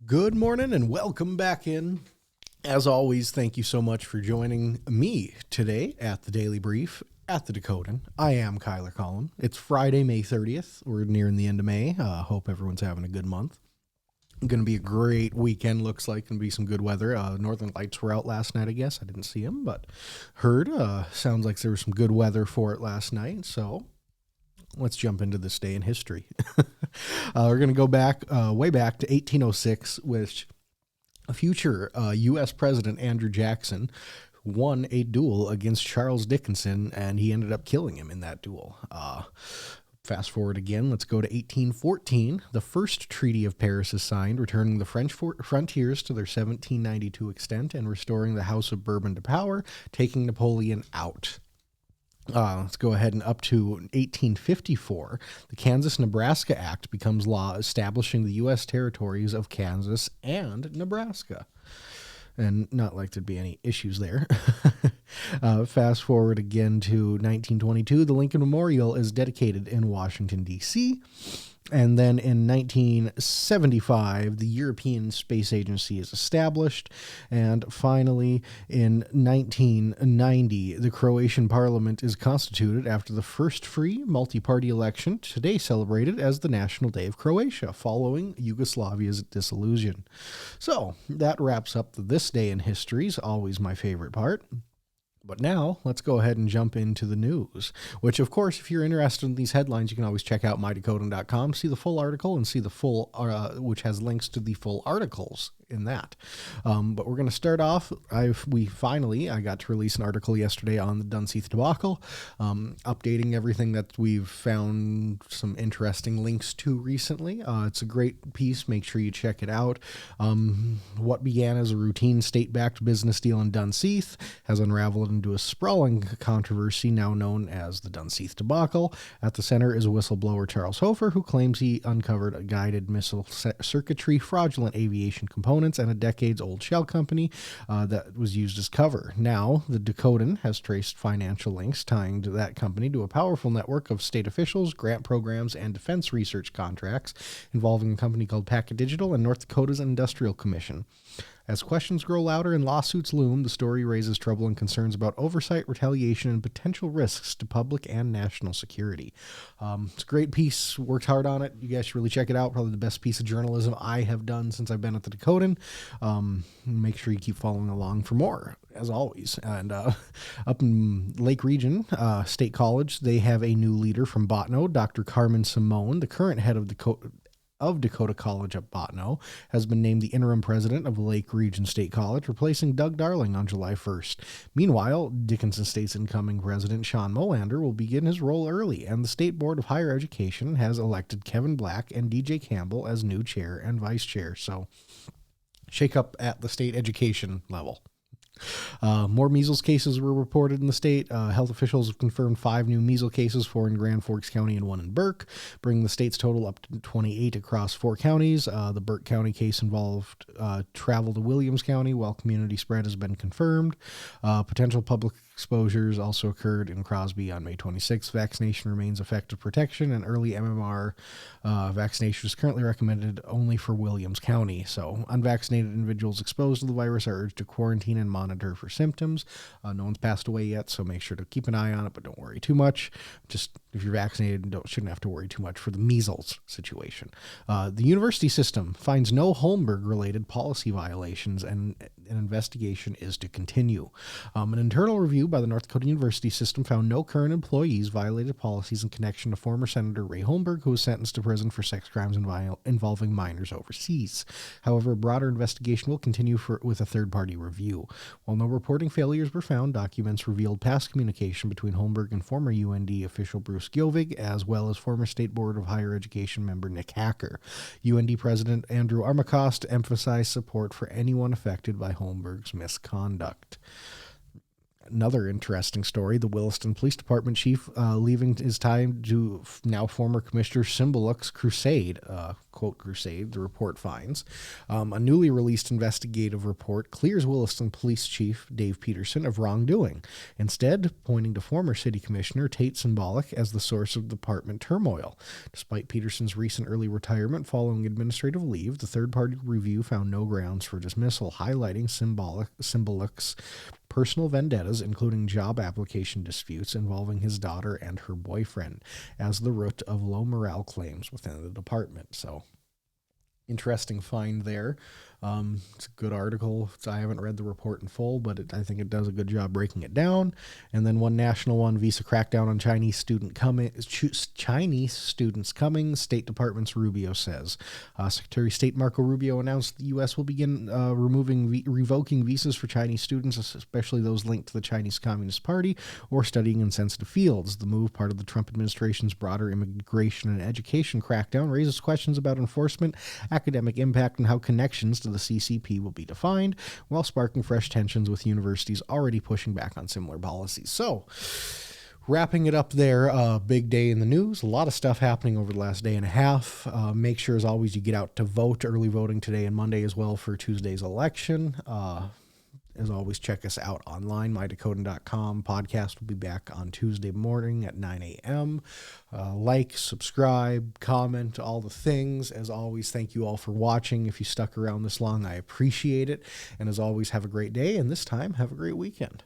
Good morning and welcome back in. As always, thank you so much for joining me today at the Daily Brief at the Dakotan. I am Kyler Collin. It's Friday, May 30th. We're nearing the end of May. Hope everyone's having a good month. Going to be a great weekend, looks like. Going to be some good weather. Northern Lights were out last night, I guess. I didn't see them, but heard. Sounds like there was some good weather for it last night, so let's jump into this day in history. We're going to go back, way back to 1806, which future U.S. President Andrew Jackson won a duel against Charles Dickinson, and he ended up killing him in that duel. Fast forward again, let's go to 1814. The first Treaty of Paris is signed, returning the French frontiers to their 1792 extent and restoring the House of Bourbon to power, taking Napoleon out. Let's go ahead and up to 1854. The Kansas-Nebraska Act becomes law, establishing the U.S. territories of Kansas and Nebraska. And not like there'd be any issues there. Fast forward again to 1922. The Lincoln Memorial is dedicated in Washington, D.C., and then in 1975, the European Space Agency is established. And finally, in 1990, the Croatian Parliament is constituted after the first free multi-party election, today celebrated as the National Day of Croatia, following Yugoslavia's dissolution. So that wraps up this day in history, is always my favorite part. But now, let's go ahead and jump into the news, which, of course, if you're interested in these headlines, you can always check out mydakotan.com, see the full article, and see the full, which has links to the full articles in that. But we're going to start off. I got to release an article yesterday on the Dunseith Debacle, updating everything that we've found some interesting links to recently. It's a great piece. Make sure you check it out. What began as a routine state-backed business deal in Dunseith has unraveled into a sprawling controversy now known as the Dunseith Debacle. At the center is whistleblower Charles Hofer, who claims he uncovered a guided missile circuitry, fraudulent aviation components, and a decades-old shell company that was used as cover. Now, the Dakotan has traced financial links tying to that company to a powerful network of state officials, grant programs, and defense research contracts involving a company called Packet Digital and North Dakota's Industrial Commission. As questions grow louder and lawsuits loom, the story raises troubling concerns about oversight, retaliation, and potential risks to public and national security. It's a great piece. Worked hard on it. You guys should really check it out. Probably the best piece of journalism I have done since I've been at the Dakotan. Make sure you keep following along for more, as always. And up in Lake Region State College, they have a new leader from Botno, Dr. Carmen Simone, the current head of Dakota College at Botno, has been named the interim president of Lake Region State College, replacing Doug Darling on July 1st. Meanwhile, Dickinson State's incoming president, Sean Molander, will begin his role early, and the State Board of Higher Education has elected Kevin Black and DJ Campbell as new chair and vice chair. So, shake up at the state education level. More measles cases were reported in the state. Health officials have confirmed 5 new measles cases, 4 in Grand Forks County and 1 in Burke, bringing the state's total up to 28 across 4 counties. The Burke County case involved travel to Williams County, while community spread has been confirmed. Potential public exposures also occurred in Crosby on May 26th. Vaccination remains effective protection, and early MMR vaccination is currently recommended only for Williams County. So unvaccinated individuals exposed to the virus are urged to quarantine and monitor for symptoms. No one's passed away yet, so make sure to keep an eye on it, but don't worry too much. Just if you're vaccinated, shouldn't have to worry too much for the measles situation. The university system finds no Holmberg-related policy violations, and an investigation is to continue. An internal review by the North Dakota University System found no current employees violated policies in connection to former Senator Ray Holmberg, who was sentenced to prison for sex crimes involving minors overseas. However, a broader investigation will continue with a third-party review. While no reporting failures were found, documents revealed past communication between Holmberg and former UND official Bruce Gilvig, as well as former State Board of Higher Education member Nick Hacker. UND President Andrew Armacost emphasized support for anyone affected by Holmberg's misconduct. another interesting story, the Williston Police Department chief leaving his time to now former Commissioner Cymbaluk's crusade, quote crusade, the report finds. A newly released investigative report clears Williston Police Chief Dave Peterson of wrongdoing, instead pointing to former City Commissioner Tate Cymbaluk as the source of department turmoil. Despite Peterson's recent early retirement following administrative leave, the third-party review found no grounds for dismissal, highlighting Cymbaluk's personal vendettas, including job application disputes involving his daughter and her boyfriend, as the root of low morale claims within the department. So, interesting find there. It's a good article. I haven't read the report in full, but I think it does a good job breaking it down. And then one national one, visa crackdown on Chinese students coming, State Department's Rubio says. Secretary of State Marco Rubio announced the U.S. will begin revoking visas for Chinese students, especially those linked to the Chinese Communist Party or studying in sensitive fields. The move, part of the Trump administration's broader immigration and education crackdown, raises questions about enforcement, academic impact, and how connections to the CCP will be defined, while sparking fresh tensions with universities already pushing back on similar policies. So, wrapping it up there, big day in the news, a lot of stuff happening over the last day and a half. Make sure, as always, you get out to vote. Early voting today and Monday as well for Tuesday's election. As always, check us out online, mydakotan.com. Podcast will be back on Tuesday morning at 9 a.m. Like, subscribe, comment, all the things. As always, thank you all for watching. If you stuck around this long, I appreciate it. And as always, have a great day. And this time, have a great weekend.